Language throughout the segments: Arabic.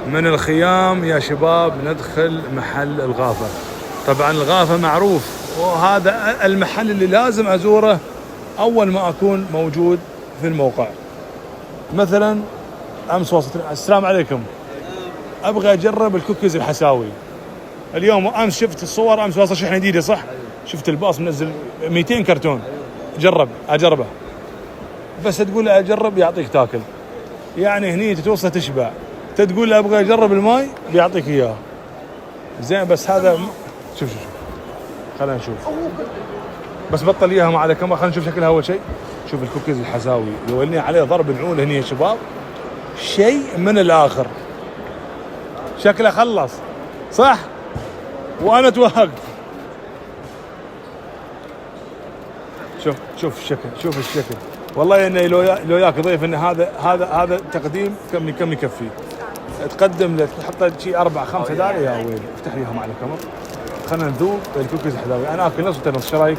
من الخيام يا شباب ندخل محل الغافة. طبعا الغافة معروف، وهذا المحل اللي لازم أزوره أول ما أكون موجود في الموقع. مثلا أمس وصلت، السلام عليكم، أبغى أجرب الكوكيز الحساوي اليوم. أمس شفت الصور، أمس واصل شحنة جديدة صح؟ شفت الباص منزل 200 كرتون. أجربه بس تقول له أجرب يعطيك تاكل، يعني هني تتوصل تشبع. تقول له أبغى أجرب الماي بيعطيك إياه زين. بس هذا شوف خلينا نشوف، بس بطل إياها ما على كم. خلينا نشوف شكلها أول شيء. شوف الكوكيز الحساوي يولي عليه ضرب العون هني يا شباب، شيء من الآخر. شكله خلص صح وأنا توهقت. شوف الشكل، شوف الشكل. والله إنه لو ياك ضيف إن هذا تقديم كم يكفي. تقدم لك تحط شيء 4-5 دقائق يا ويلي. افتح لي مع الكاميرا خلينا نذوق الكوكيز الحساوي. أنا آكل نص وأنت نص، شو رأيك؟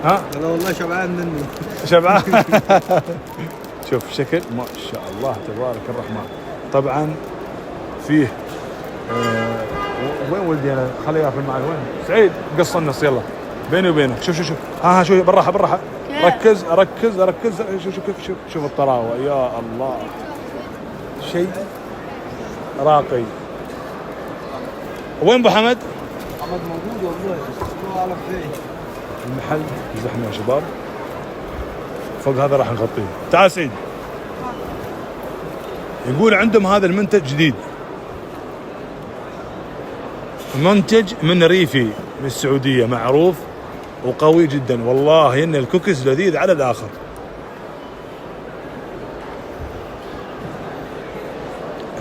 ها؟ أنا والله شبعان مني. شبعان. شوف شكل ما شاء الله تبارك الرحمن. طبعا فيه وين ولدي انا؟ خليه ياكل معي. وين سعيد؟ قص النص يلا بيني وبينك. شوف ها شوف بالراحه. ركز. شوف الطراوه يا الله، شيء راقي. وين ابو حمد؟ محمد موجود والله، الله اعلم فين. المحل زحمه يا شباب. فوق هذا راح نغطيه. تعال سعيد. يقول عندهم هذا المنتج جديد، منتج من ريفي من السعودية، معروف وقوي جدا. والله إن الكوكيز لذيذ على الآخر.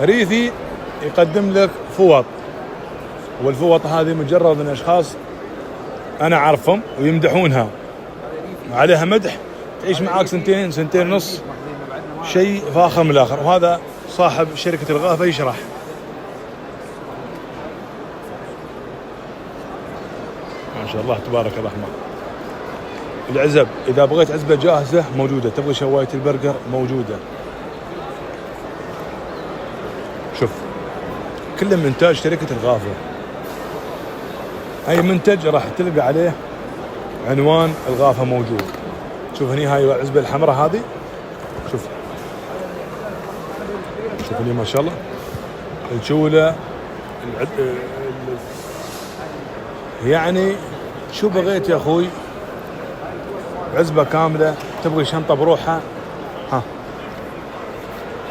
ريفي يقدم لك فوط، والفوط هذه مجرد من أشخاص أنا أعرفهم ويمدحونها، عليها مدح تعيش معاك سنتين ونص، شيء فاخر من الآخر. وهذا صاحب شركة الغافة يشرح. ما شاء الله تبارك الرحمن. العزب إذا بغيت عزبة جاهزة موجودة، تبغي شواية البرجر موجودة. شوف كله من إنتاج شركة الغافة. أي منتج راح تلقى عليه عنوان الغافة موجود. شوف هني هاي العزبة الحمراء هذه، شوف هني ما شاء الله الجولة يعني شو بغيت يا أخوي؟ عزبة كاملة، تبغي شنطة بروحها. ها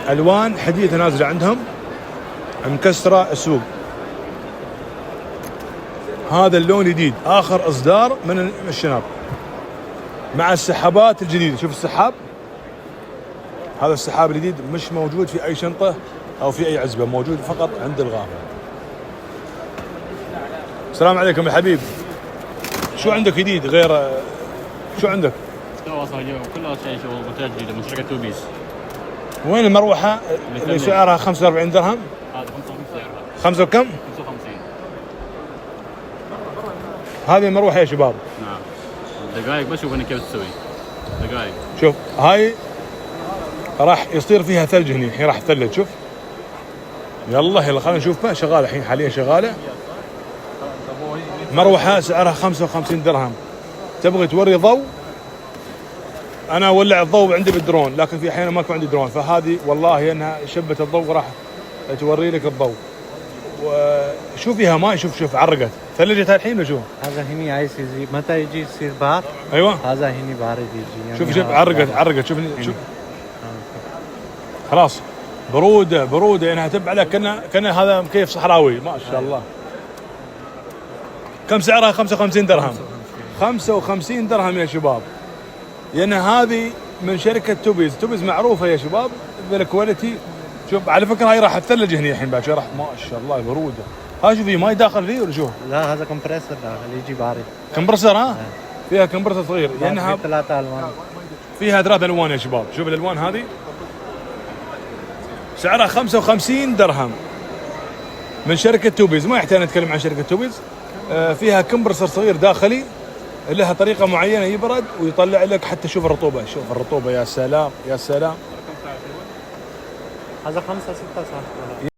ألوان حديثة نازلة عندهم مكسرة السوق. هذا اللون جديد، آخر إصدار من الشنط مع السحابات الجديدة. شوف السحاب، هذا السحاب الجديد مش موجود في أي شنطة أو في أي عزبة، موجود فقط عند الغافة. السلام عليكم يا حبيب، شو عندك جديد غير شو عندك؟ كلها شيء منتجات جديدة من شركة توبيز. وين المروحة اللي سعرها 45 درهم؟ هذا 55 سعرها. 5 وكم؟ 55. هذه مروحة يا شباب. نعم. دقائق بس شوف انا كيف تسوي. دقائق. شوف هاي راح يصير فيها ثلج هني، الحين راح تثلج. شوف يلا خلينا نشوفها شغالة الحين، حاليا شغالة. مروحة سعرها 55 درهم. تبغي توري ضوء؟ أنا أولع الضوء عندي بالدرون، لكن في أحيانا ماكو عندي درون، فهذه والله أنها شبة الضوء راح توري لك الضوء. وشوف فيها ماء، شوف عرقت، ثلجتها الحين. وشوف هذا هني عايز يجي متى يجي يصير بار. أيوة هذا هني بارد يجي يعني. شوف عرقت شوف خلاص برودة انها تب عليك كأنها هذا مكيف صحراوي. ما شاء الله. كم سعرها؟ 55 درهم. 55 درهم يا شباب. لأن هذه من شركة توبيز معروفة يا شباب بالكواليتي. شوف على فكرة هاي راح تثلج هني الحين بعد شوي، راح ما شاء الله برودة. هاي شوفي ماي داخل فيه ولا شو؟ لا هذا كمبريسر داخل يجي بارد. كمبرسر ها؟ فيها كمبرسر صغير لأنها 3 ألوان. فيها 3 ألوان يا شباب. شوف الألوان هذه سعرها 55 درهم من شركة توبيز. ما يحتاج نتكلم عن شركة توبيز. فيها كمبرسر صغير داخلي لها طريقة معينة يبرد ويطلع لك حتى. شوف الرطوبة، شوف الرطوبة، يا سلام يا سلام. هذا 5-6 ساعات.